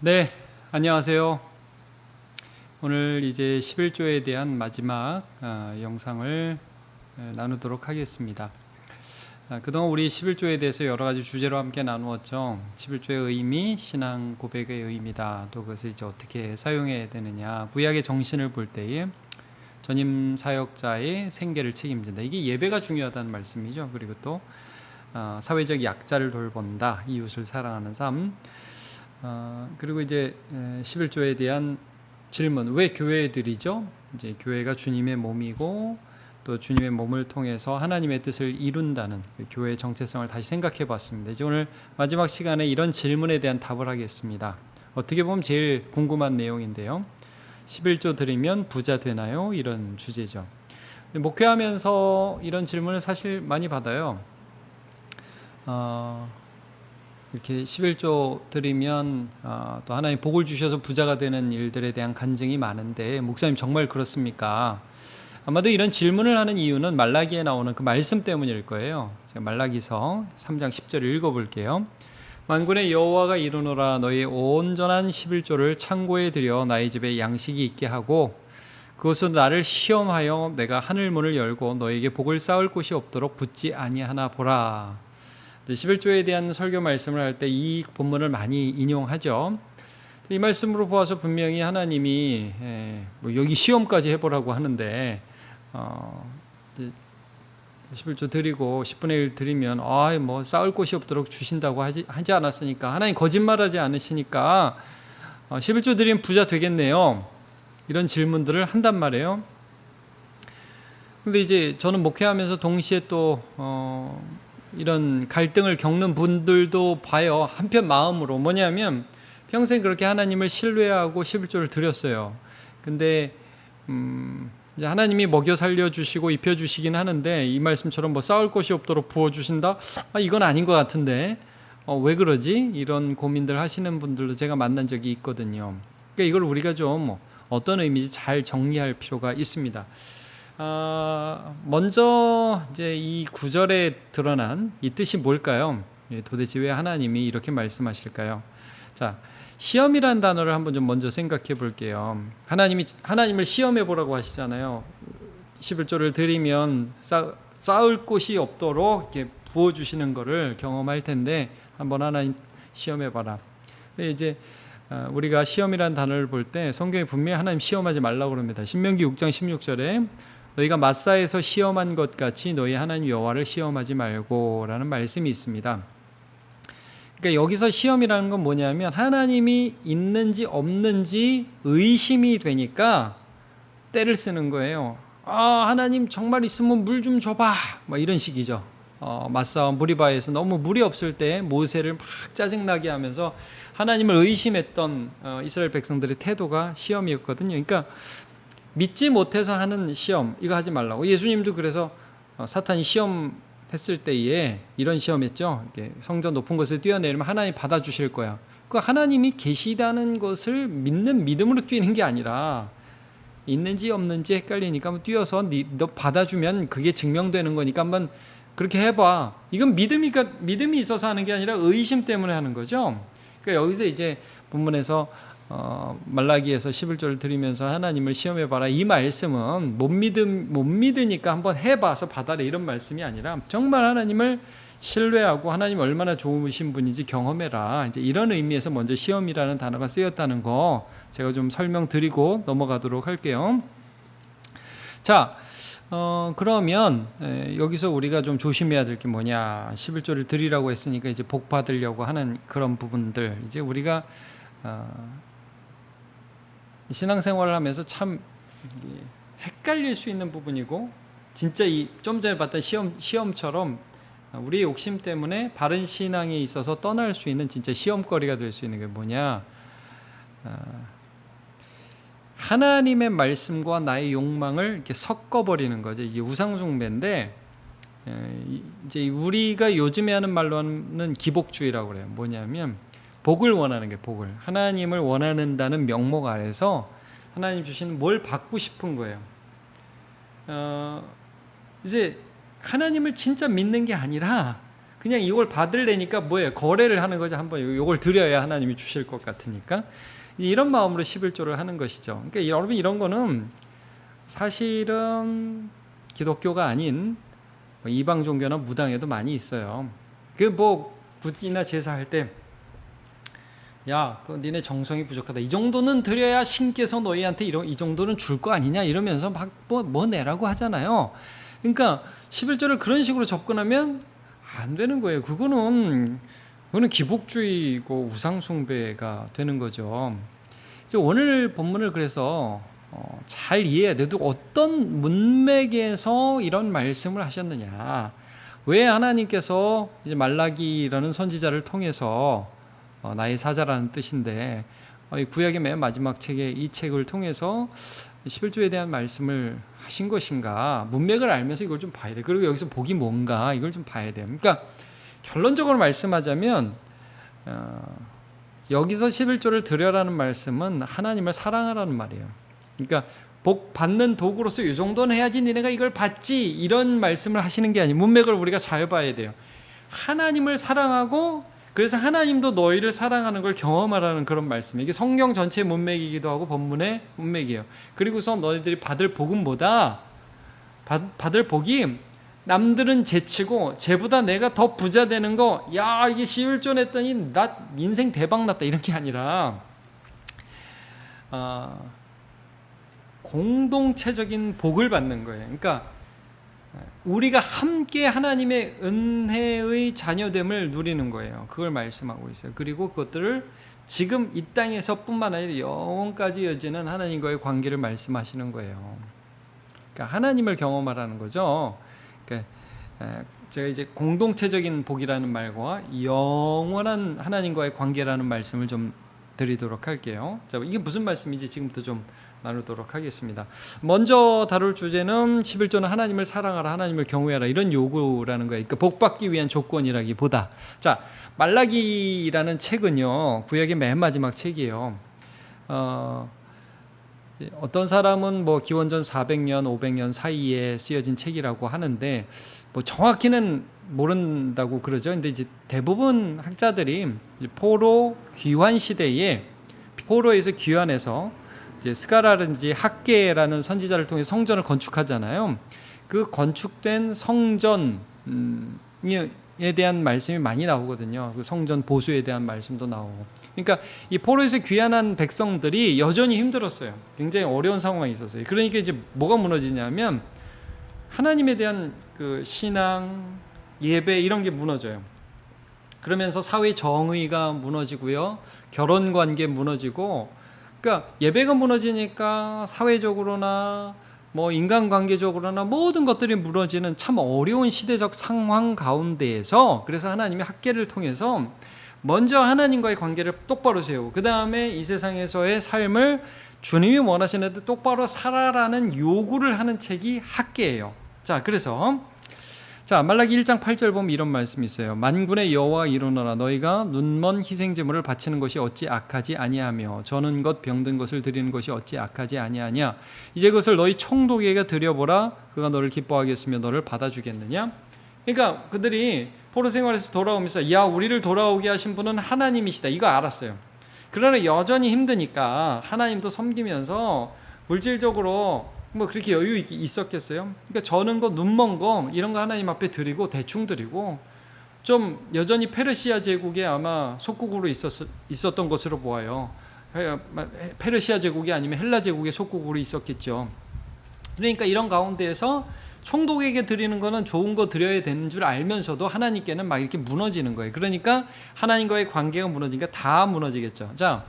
네, 안녕하세요. 오늘 이제 11조에 대한 마지막 영상을 나누도록 하겠습니다. 그동안 우리 11조에 대해서 여러 가지 주제로 함께 나누었죠. 11조의 의미, 신앙 고백의 의미다. 또 그것을 이제 어떻게 사용해야 되느냐. 구약의 정신을 볼 때에 전임 사역자의 생계를 책임진다. 이게 예배가 중요하다는 말씀이죠. 그리고 또 사회적 약자를 돌본다. 이웃을 사랑하는 삶. 그리고 이제 11조에 대한 질문, 왜 교회에 드리죠? 이제 교회가 주님의 몸이고 또 주님의 몸을 통해서 하나님의 뜻을 이룬다는 교회의 정체성을 다시 생각해 봤습니다. 이제 오늘 마지막 시간에 이런 질문에 대한 답을 하겠습니다. 어떻게 보면 제일 궁금한 내용인데요. 11조 드리면 부자 되나요? 이런 주제죠. 목회하면서 이런 질문을 사실 많이 받아요. 이렇게 11조 드리면 또 하나님 복을 주셔서 부자가 되는 일들에 대한 간증이 많은데 목사님 정말 그렇습니까? 아마도 이런 질문을 하는 이유는 말라기에 나오는 그 말씀 때문일 거예요. 제가 말라기서 3장 10절을 읽어볼게요. 만군의 여호와가 이르노라 너희 온전한 11조를 창고에 들여 나의 집에 양식이 있게 하고 그것으로 나를 시험하여 내가 하늘 문을 열고 너에게 복을 쌓을 곳이 없도록 붙지 아니하나 보라. 11조에 대한 설교 말씀을 할 때 이 본문을 많이 인용하죠. 이 말씀으로 보아서 분명히 하나님이 여기 시험까지 해보라고 하는데 11조 드리고 10분의 1 드리면 뭐 쌓을 곳이 없도록 주신다고 하지 않았으니까 하나님 거짓말하지 않으시니까 11조 드리면 부자 되겠네요. 이런 질문들을 한단 말이에요. 근데 이제 저는 목회하면서 동시에 또 이런 갈등을 겪는 분들도 봐요. 한편 마음으로 뭐냐면 평생 그렇게 하나님을 신뢰하고 11조를 드렸어요. 근데 이제 하나님이 먹여 살려주시고 입혀주시긴 하는데 이 말씀처럼 뭐 쌓을 곳이 없도록 부어주신다? 이건 아닌 것 같은데 왜 그러지? 이런 고민들 하시는 분들도 제가 만난 적이 있거든요. 그러니까 이걸 우리가 좀 어떤 의미인지 잘 정리할 필요가 있습니다. 먼저 이제 이 구절에 드러난 이 뜻이 뭘까요? 도대체 왜 하나님이 이렇게 말씀하실까요? 자, 시험이라는 단어를 한번 좀 먼저 생각해 볼게요. 하나님을 시험해 보라고 하시잖아요. 11조를 드리면 쌓을 곳이 없도록 이렇게 부어 주시는 것을 경험할 텐데 한번 하나님 시험해 봐라. 이제 우리가 시험이라는 단어를 볼 때 성경에 분명히 하나님 시험하지 말라고 그럽니다. 신명기 6장 16절에 너희가 마사에서 시험한 것 같이 너희 하나님 여호와를 시험하지 말고라는 말씀이 있습니다. 그러니까 여기서 시험이라는 건 뭐냐면 하나님이 있는지 없는지 의심이 되니까 때를 쓰는 거예요. 하나님 정말 있으면 물 좀 줘봐. 뭐 이런 식이죠. 마사와 무리바에서 너무 물이 없을 때 모세를 막 짜증나게 하면서 하나님을 의심했던 이스라엘 백성들의 태도가 시험이었거든요. 그러니까 믿지 못해서 하는 시험 이거 하지 말라고. 예수님도 그래서 사탄이 시험했을 때에 이런 시험했죠. 성전 높은 곳을 뛰어내리면 하나님 받아주실 거야. 그 하나님이 계시다는 것을 믿는 믿음으로 뛰는 게 아니라 있는지 없는지 헷갈리니까 한번 뛰어서 너 받아주면 그게 증명되는 거니까 한번 그렇게 해봐. 이건 믿음이 있어서 하는 게 아니라 의심 때문에 하는 거죠. 그러니까 여기서 이제 본문에서 말라기에서 11조를 드리면서 하나님을 시험해봐라. 이 말씀은 못 믿으니까 한번 해봐서 받아라 이런 말씀이 아니라 정말 하나님을 신뢰하고 하나님 얼마나 좋으신 분인지 경험해라. 이제 이런 의미에서 먼저 시험이라는 단어가 쓰였다는 거 제가 좀 설명드리고 넘어가도록 할게요. 자, 그러면 여기서 우리가 좀 조심해야 될 게 뭐냐? 11조를 드리라고 했으니까 이제 복 받으려고 하는 그런 부분들 이제 우리가 신앙생활을 하면서 참 헷갈릴 수 있는 부분이고 진짜 이 좀 전에 봤던 시험처럼 우리의 욕심 때문에 바른 신앙에 있어서 떠날 수 있는 진짜 시험거리가 될 수 있는 게 뭐냐? 하나님의 말씀과 나의 욕망을 이렇게 섞어버리는 거죠. 이게 우상숭배인데 이제 우리가 요즘에 하는 말로는 기복주의라고 그래요. 뭐냐면 복을 원하는 게 복을 하나님을 원하는다는 명목 아래서 하나님 주시는 뭘 받고 싶은 거예요. 이제 하나님을 진짜 믿는 게 아니라 그냥 이걸 받으려니까 뭐예요? 거래를 하는 거죠. 한번 이걸 드려야 하나님이 주실 것 같으니까. 이런 마음으로 11조를 하는 것이죠. 그러니까 여러분 이런 거는 사실은 기독교가 아닌 이방 종교나 무당에도 많이 있어요. 그 뭐 굿이나 제사할 때 야, 그 니네 정성이 부족하다. 이 정도는 드려야 신께서 너희한테 이 정도는 줄 거 아니냐 이러면서 막 뭐 내라고 하잖아요. 그러니까 11조를 그런 식으로 접근하면 안 되는 거예요. 그거는 기복주의고 우상숭배가 되는 거죠. 이제 오늘 본문을 그래서 잘 이해해야 돼도 어떤 문맥에서 이런 말씀을 하셨느냐. 왜 하나님께서 이제 말라기라는 선지자를 통해서 나의 사자라는 뜻인데 이 구약의 맨 마지막 책의 이 책을 통해서 11조에 대한 말씀을 하신 것인가 문맥을 알면서 이걸 좀 봐야 돼. 그리고 여기서 복이 뭔가 이걸 좀 봐야 돼요. 그러니까 결론적으로 말씀하자면 여기서 11조를 드려라는 말씀은 하나님을 사랑하라는 말이에요. 그러니까 복 받는 도구로서 이 정도는 해야지 니네가 이걸 받지 이런 말씀을 하시는 게 아니에요. 문맥을 우리가 잘 봐야 돼요. 하나님을 사랑하고 그래서 하나님도 너희를 사랑하는 걸 경험하라는 그런 말씀이에요. 이게 성경 전체의 문맥이기도 하고 본문의 문맥이에요. 그리고서 너희들이 받을 복음보다 받을 복이 남들은 제치고 쟤보다 내가 더 부자 되는 거, 야 이게 11조 냈더니 나 인생 대박 났다 이런 게 아니라 공동체적인 복을 받는 거예요. 그러니까 우리가 함께 하나님의 은혜의 자녀됨을 누리는 거예요. 그걸 말씀하고 있어요. 그리고 그것들을 지금 이 땅에서뿐만 아니라 영원까지 이어지는 하나님과의 관계를 말씀하시는 거예요. 그러니까 하나님을 경험하라는 거죠. 그러니까 제가 이제 공동체적인 복이라는 말과 영원한 하나님과의 관계라는 말씀을 좀 드리도록 할게요. 자, 이게 무슨 말씀인지 지금부터 좀 나누도록 하겠습니다. 먼저 다룰 주제는 11조는 하나님을 사랑하라, 하나님을 경외하라 이런 요구라는 거예요. 그러니까 복받기 위한 조건이라기보다 자, 말라기라는 책은요 구약의 맨 마지막 책이에요. 어떤 사람은 뭐 기원전 400년, 500년 사이에 쓰여진 책이라고 하는데 뭐 정확히는 모른다고 그러죠. 근데 이제 대부분 학자들이 포로 귀환 시대에 포로에서 귀환해서 이제 스가라든지 학계라는 선지자를 통해 성전을 건축하잖아요. 그 건축된 성전에 대한 말씀이 많이 나오거든요. 그 성전 보수에 대한 말씀도 나오고. 그러니까 이 포로에서 귀환한 백성들이 여전히 힘들었어요. 굉장히 어려운 상황이 있었어요. 그러니까 이제 뭐가 무너지냐면 하나님에 대한 그 신앙, 예배 이런 게 무너져요. 그러면서 사회 정의가 무너지고요. 결혼 관계 무너지고 그러니까 예배가 무너지니까 사회적으로나 뭐 인간관계적으로나 모든 것들이 무너지는 참 어려운 시대적 상황 가운데에서 그래서 하나님이 학계를 통해서 먼저 하나님과의 관계를 똑바로 세우고 그 다음에 이 세상에서의 삶을 주님이 원하시는 데 똑바로 살아라는 요구를 하는 책이 학계예요. 자, 그래서 말라기 1장 8절 보면 이런 말씀이 있어요. 만군의 여호와 이르노라 너희가 눈먼 희생 제물을 바치는 것이 어찌 악하지 아니하며 저는 것 병든 것을 드리는 것이 어찌 악하지 아니하냐. 이제 그것을 너희 총독에게 드려보라. 그가 너를 기뻐하겠으며 너를 받아주겠느냐. 그러니까 그들이 포로 생활에서 돌아오면서 야 우리를 돌아오게 하신 분은 하나님이시다 이거 알았어요. 그러나 여전히 힘드니까 하나님도 섬기면서 물질적으로 뭐 그렇게 여유 있었겠어요? 그러니까 저는 거 눈먼 거 이런 거 하나님 앞에 드리고 대충 드리고 좀 여전히 페르시아 제국에 아마 속국으로 있었던 것으로 보아요. 페르시아 제국이 아니면 헬라 제국의 속국으로 있었겠죠. 그러니까 이런 가운데에서 총독에게 드리는 거는 좋은 거 드려야 되는 줄 알면서도 하나님께는 막 이렇게 무너지는 거예요. 그러니까 하나님과의 관계가 무너지니까 다 무너지겠죠. 자,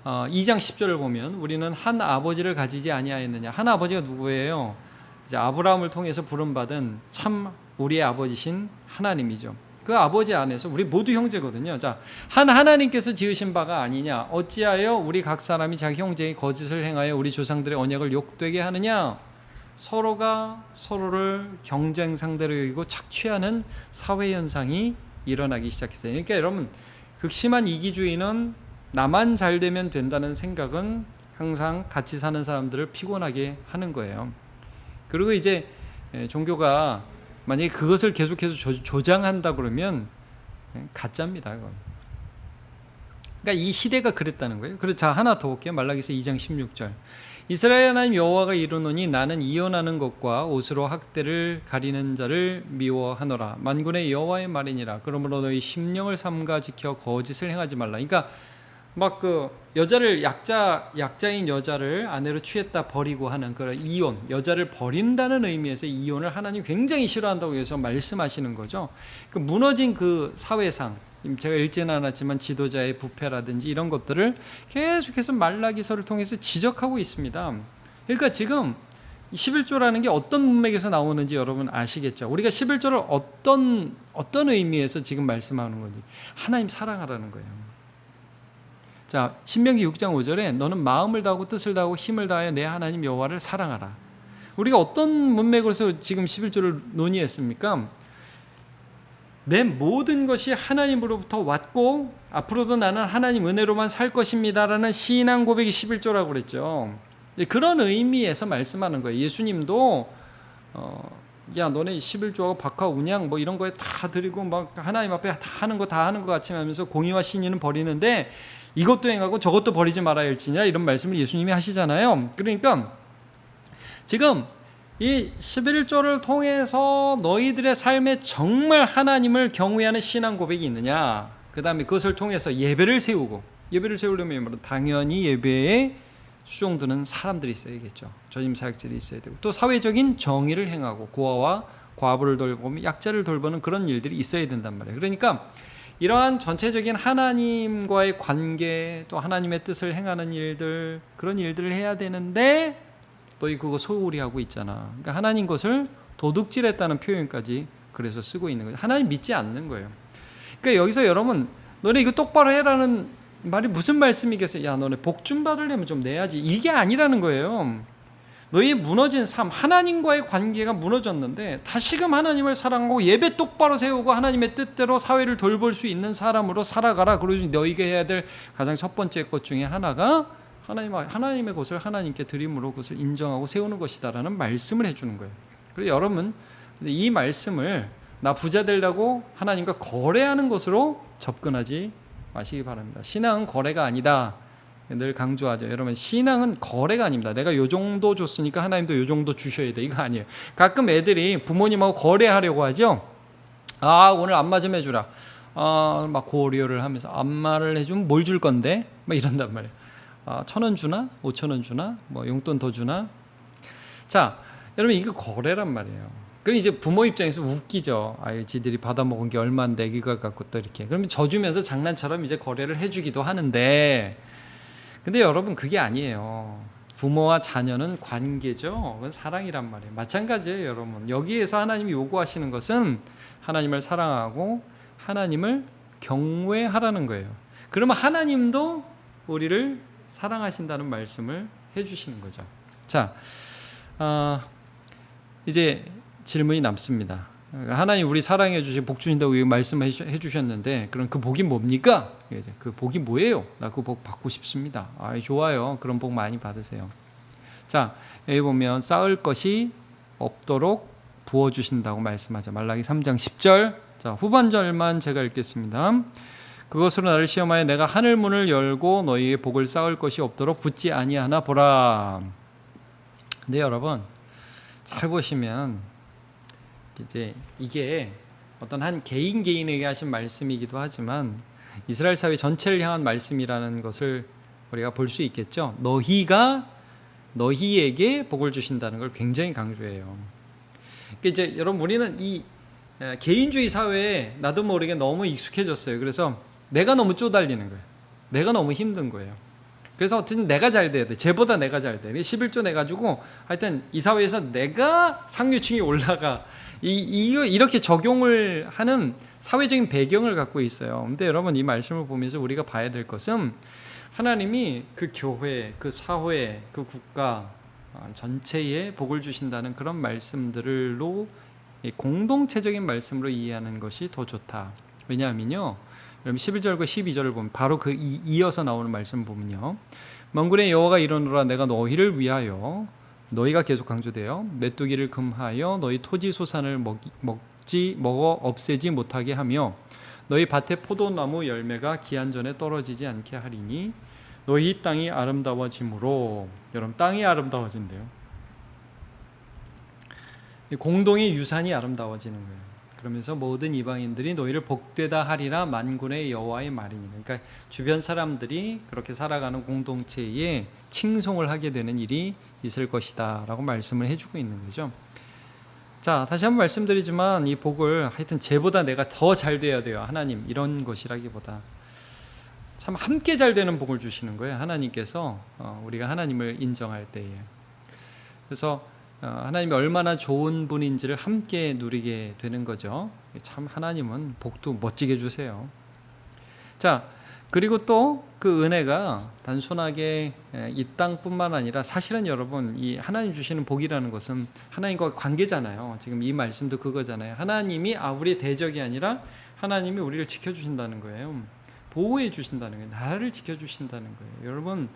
2장 10절을 보면 우리는 한 아버지를 가지지 아니하였느냐. 한 아버지가 누구예요? 이제 아브라함을 통해서 부름받은 참 우리의 아버지신 하나님이죠. 그 아버지 안에서 우리 모두 형제거든요. 자, 한 하나님께서 지으신 바가 아니냐. 어찌하여 우리 각 사람이 자기 형제의 거짓을 행하여 우리 조상들의 언약을 욕되게 하느냐. 서로가 서로를 경쟁 상대로 여기고 착취하는 사회 현상이 일어나기 시작했어요. 그러니까 여러분 극심한 이기주의는 나만 잘 되면 된다는 생각은 항상 같이 사는 사람들을 피곤하게 하는 거예요. 그리고 이제 종교가 만약에 그것을 계속해서 조장한다 그러면 가짜입니다. 그건. 그러니까 이 시대가 그랬다는 거예요. 그래서 자, 하나 더 볼게요. 말라기서 2장 16절. 이스라엘 하나님 여호와가 이르노니 나는 이혼하는 것과 옷으로 학대를 가리는 자를 미워하노라. 만군의 여호와의 말이니라. 그러므로 너희 심령을 삼가 지켜 거짓을 행하지 말라. 그러니까 막 그 여자를 약자인 여자를 아내로 취했다 버리고 하는 그런 이혼, 여자를 버린다는 의미에서 이혼을 하나님 굉장히 싫어한다고 해서 말씀하시는 거죠. 그 무너진 그 사회상, 제가 읽지는 않았지만 지도자의 부패라든지 이런 것들을 계속해서 말라기서를 통해서 지적하고 있습니다. 그러니까 지금 11조라는 게 어떤 문맥에서 나오는지 여러분 아시겠죠? 우리가 11조를 어떤 의미에서 지금 말씀하는 건지 하나님 사랑하라는 거예요. 자, 신명기 6장 5절에 너는 마음을 다하고 뜻을 다하고 힘을 다하여 내 하나님 여호와를 사랑하라. 우리가 어떤 문맥으로서 지금 11조를 논의했습니까? 내 모든 것이 하나님으로부터 왔고 앞으로도 나는 하나님 은혜로만 살 것입니다라는 신앙 고백이 11조라고 그랬죠. 그런 의미에서 말씀하는 거예요. 예수님도 야 너네 11조하고 박하 운양 뭐 이런 거에 다 드리고 막 하나님 앞에 다 하는 거 같이 하면서 공의와 신의는 버리는데 이것도 행하고 저것도 버리지 말아야 할지니라 이런 말씀을 예수님이 하시잖아요. 그러니까 지금 이 11조를 통해서 너희들의 삶에 정말 하나님을 경외하는 신앙 고백이 있느냐, 그 다음에 그것을 통해서 예배를 세우려면 당연히 예배에 수종드는 사람들이 있어야겠죠. 전임 사역들이 있어야 되고 또 사회적인 정의를 행하고 고아와 과부를 돌보며 약자를 돌보는 그런 일들이 있어야 된단 말이에요. 그러니까 이러한 전체적인 하나님과의 관계 또 하나님의 뜻을 행하는 일들, 그런 일들을 해야 되는데 너희 그거 소홀히 하고 있잖아. 그러니까 하나님 것을 도둑질했다는 표현까지 그래서 쓰고 있는 거예요. 하나님 믿지 않는 거예요. 그러니까 여기서 여러분 너네 이거 똑바로 해라는 말이 무슨 말씀이겠어요? 야 너네 복 좀 받으려면 좀 내야지. 이게 아니라는 거예요. 너희의 무너진 삶, 하나님과의 관계가 무너졌는데 다시금 하나님을 사랑하고 예배 똑바로 세우고 하나님의 뜻대로 사회를 돌볼 수 있는 사람으로 살아가라. 그리고 너희가 해야 될 가장 첫 번째 것 중에 하나가 하나님의 것을 하나님께 드림으로 그것을 인정하고 세우는 것이다라는 말씀을 해주는 거예요. 그래서 여러분 이 말씀을 나 부자 되려고 하나님과 거래하는 것으로 접근하지 마시기 바랍니다. 신앙은 거래가 아니다. 늘 강조하죠. 여러분 신앙은 거래가 아닙니다. 내가 요 정도 줬으니까 하나님도 요 정도 주셔야 돼. 이거 아니에요. 가끔 애들이 부모님하고 거래하려고 하죠. 아 오늘 안마 좀 해주라. 막 고려를 하면서 안마를 해주면 뭘 줄 건데? 막 이런단 말이에요. 1,000원 주나? 5,000원 주나? 뭐 용돈 더 주나? 자, 여러분 이거 거래란 말이에요. 그럼 이제 부모 입장에서 웃기죠. 아유, 지들이 받아먹은 게 얼마인데 이걸 갖고 또 이렇게. 그러면 져주면서 장난처럼 이제 거래를 해주기도 하는데, 근데 여러분 그게 아니에요. 부모와 자녀는 관계죠. 그건 사랑이란 말이에요. 마찬가지예요, 여러분. 여기에서 하나님이 요구하시는 것은 하나님을 사랑하고 하나님을 경외하라는 거예요. 그러면 하나님도 우리를 사랑하신다는 말씀을 해주시는 거죠. 자, 이제 질문이 남습니다. 하나님 우리 사랑해 주시고 복 주신다고 말씀해 주셨는데 그럼 그 복이 뭡니까? 그 복이 뭐예요? 나 그 복 받고 싶습니다. 좋아요. 그런 복 많이 받으세요. 자, 여기 보면 쌓을 것이 없도록 부어주신다고 말씀하죠. 말라기 3장 10절. 자, 후반절만 제가 읽겠습니다. 그것으로 나를 시험하여 내가 하늘 문을 열고 너희의 복을 쌓을 것이 없도록 붙지 아니하나 보라. 근데 여러분 잘 보시면 이제 이게 어떤 한 개인에게 하신 말씀이기도 하지만 이스라엘 사회 전체를 향한 말씀이라는 것을 우리가 볼 수 있겠죠. 너희에게 복을 주신다는 걸 굉장히 강조해요. 그러니까 이제 여러분 우리는 이 개인주의 사회에 나도 모르게 너무 익숙해졌어요. 그래서 내가 너무 쪼달리는 거예요. 내가 너무 힘든 거예요. 그래서 어쨌든 내가 잘 돼야 돼. 쟤보다 내가 잘 돼. 11조 내가지고 하여튼 이 사회에서 내가 상류층이 올라가. 이렇게 적용을 하는 사회적인 배경을 갖고 있어요. 근데 여러분 이 말씀을 보면서 우리가 봐야 될 것은 하나님이 그 교회, 그 사회, 그 국가 전체에 복을 주신다는 그런 말씀들로 공동체적인 말씀으로 이해하는 것이 더 좋다. 왜냐하면요. 여러분 11절과 12절을 보면 바로 이어서 나오는 말씀 보면요. 만군의 여호와가 이르노라 내가 너희를 위하여 너희가 계속 강조돼요. 메뚜기를 금하여 너희 토지 소산을 먹어 없애지 못하게 하며 너희 밭의 포도나무 열매가 기한 전에 떨어지지 않게 하리니 너희 땅이 아름다워짐으로. 여러분, 땅이 아름다워진대요. 공동의 유산이 아름다워지는 거예요. 그러면서 모든 이방인들이 너희를 복되다 하리라 만군의 여호와의 말이니. 그러니까 주변 사람들이 그렇게 살아가는 공동체에 칭송을 하게 되는 일이 있을 것이다 라고 말씀을 해주고 있는 거죠. 자, 다시 한번 말씀드리지만 이 복을 하여튼 쟤보다 내가 더 잘 돼야 돼요, 하나님, 이런 것이라기보다 참 함께 잘 되는 복을 주시는 거예요, 하나님께서. 우리가 하나님을 인정할 때에. 그래서 하나님이 얼마나 좋은 분인지를 함께 누리게 되는 거죠. 참 하나님은 복도 멋지게 주세요. 자, 그리고 또 그 은혜가 단순하게 이 땅뿐만 아니라 사실은 여러분, 이 하나님 주시는 복이라는 것은 하나님과 관계잖아요. 지금 이 말씀도 그거잖아요. 하나님이 우리의 대적이 아니라 하나님이 우리를 지켜주신다는 거예요. 보호해 주신다는 거예요. 나라를 지켜주신다는 거예요. 여러분,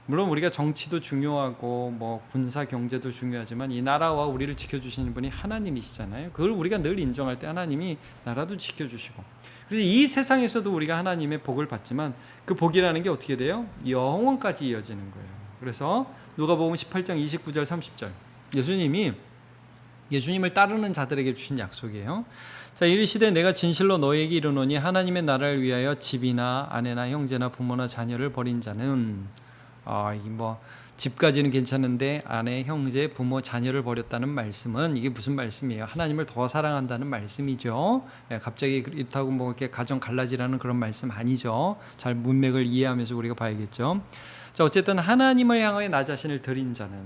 물론 우리가 정치도 중요하고 뭐 군사 경제도 중요하지만 이 나라와 우리를 지켜주시는 분이 하나님이시잖아요. 그걸 우리가 늘 인정할 때 하나님이 나라도 지켜주시고, 그래서 이 세상에서도 우리가 하나님의 복을 받지만 그 복이라는 게 어떻게 돼요? 영원까지 이어지는 거예요. 그래서 누가복음 18장 29절 30절 예수님을 따르는 자들에게 주신 약속이에요. 자, 이르시되 내가 진실로 너희에게 이르노니 하나님의 나라를 위하여 집이나 아내나 형제나 부모나 자녀를 버린 자는, 집까지는 괜찮은데 아내, 형제, 부모, 자녀를 버렸다는 말씀은 이게 무슨 말씀이에요? 하나님을 더 사랑한다는 말씀이죠. 갑자기 이렇다고 뭐 이렇게 가정 갈라지라는 그런 말씀 아니죠. 잘 문맥을 이해하면서 우리가 봐야겠죠. 자, 어쨌든 하나님을 향하여 나 자신을 드린 자는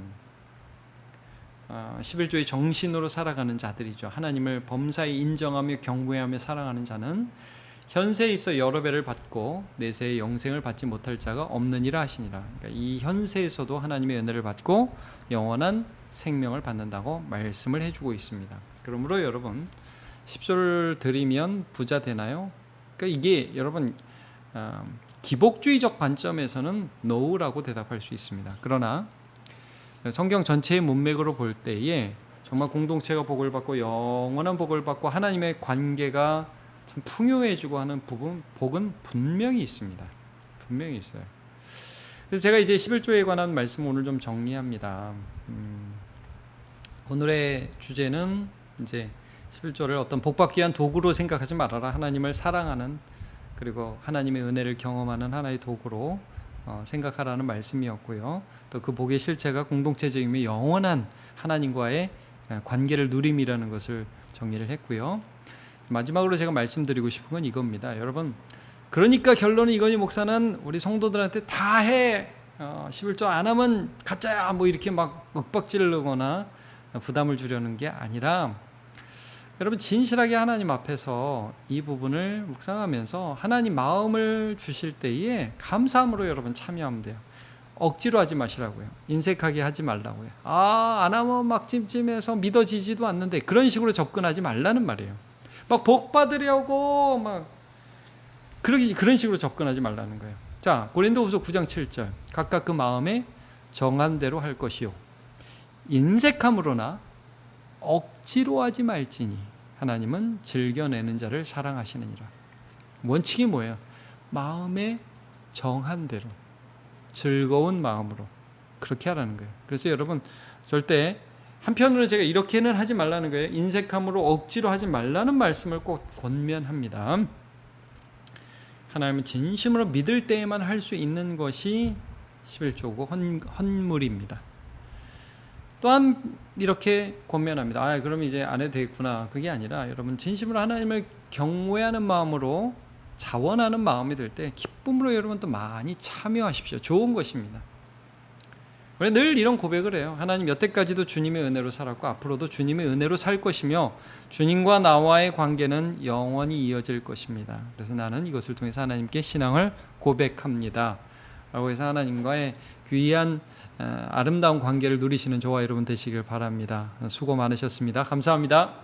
11조의 정신으로 살아가는 자들이죠. 하나님을 범사에 인정하며 경외하며 사랑하는 자는 현세에 있어 여러 배를 받고 내세의 영생을 받지 못할 자가 없느니라 하시니라. 그러니까 이 현세에서도 하나님의 은혜를 받고 영원한 생명을 받는다고 말씀을 해주고 있습니다. 그러므로 여러분, 10조를 드리면 부자 되나요? 그러니까 이게 여러분 기복주의적 관점에서는 no라고 대답할 수 있습니다. 그러나 성경 전체의 문맥으로 볼 때에 정말 공동체가 복을 받고 영원한 복을 받고 하나님의 관계가 참 풍요해지고 하는 복은 분명히 있습니다. 분명히 있어요. 그래서 제가 이제 11조에 관한 말씀을 오늘 좀 정리합니다. 오늘의 주제는 이제 11조를 어떤 복받기 위한 도구로 생각하지 말아라. 하나님을 사랑하는, 그리고 하나님의 은혜를 경험하는 하나의 도구로 생각하라는 말씀이었고요. 또 그 복의 실체가 공동체적이며 영원한 하나님과의 관계를 누림이라는 것을 정리를 했고요. 마지막으로 제가 말씀드리고 싶은 건 이겁니다. 여러분, 그러니까 결론은 이거니, 목사는 우리 성도들한테 다 해, 11조 안 하면 가짜야, 뭐 이렇게 막 윽박지르거나 부담을 주려는 게 아니라, 여러분 진실하게 하나님 앞에서 이 부분을 묵상하면서 하나님 마음을 주실 때에 감사함으로 여러분 참여하면 돼요. 억지로 하지 마시라고요. 인색하게 하지 말라고요. 안 하면 막 찜찜해서 믿어지지도 않는데, 그런 식으로 접근하지 말라는 말이에요. 막 복 받으려고 막 그런 식으로 접근하지 말라는 거예요. 자, 고린도후서 9장 7절 각각 그 마음에 정한 대로 할 것이요 인색함으로나 억지로 하지 말지니 하나님은 즐겨내는 자를 사랑하시느니라. 원칙이 뭐예요? 마음에 정한 대로, 즐거운 마음으로 그렇게 하라는 거예요. 그래서 여러분, 절대 한편으로는 제가 이렇게는 하지 말라는 거예요. 인색함으로 억지로 하지 말라는 말씀을 꼭 권면합니다. 하나님은 진심으로 믿을 때에만 할 수 있는 것이 11조고 헌물입니다. 또한 이렇게 권면합니다. 그럼 이제 안 해도 되겠구나. 그게 아니라 여러분, 진심으로 하나님을 경외하는 마음으로 자원하는 마음이 들 때 기쁨으로 여러분 또 많이 참여하십시오. 좋은 것입니다. 우리 늘 이런 고백을 해요. 하나님, 여태까지도 주님의 은혜로 살았고 앞으로도 주님의 은혜로 살 것이며 주님과 나와의 관계는 영원히 이어질 것입니다. 그래서 나는 이것을 통해서 하나님께 신앙을 고백합니다 라고 해서 하나님과의 귀한 아름다운 관계를 누리시는 저와 여러분 되시길 바랍니다. 수고 많으셨습니다. 감사합니다.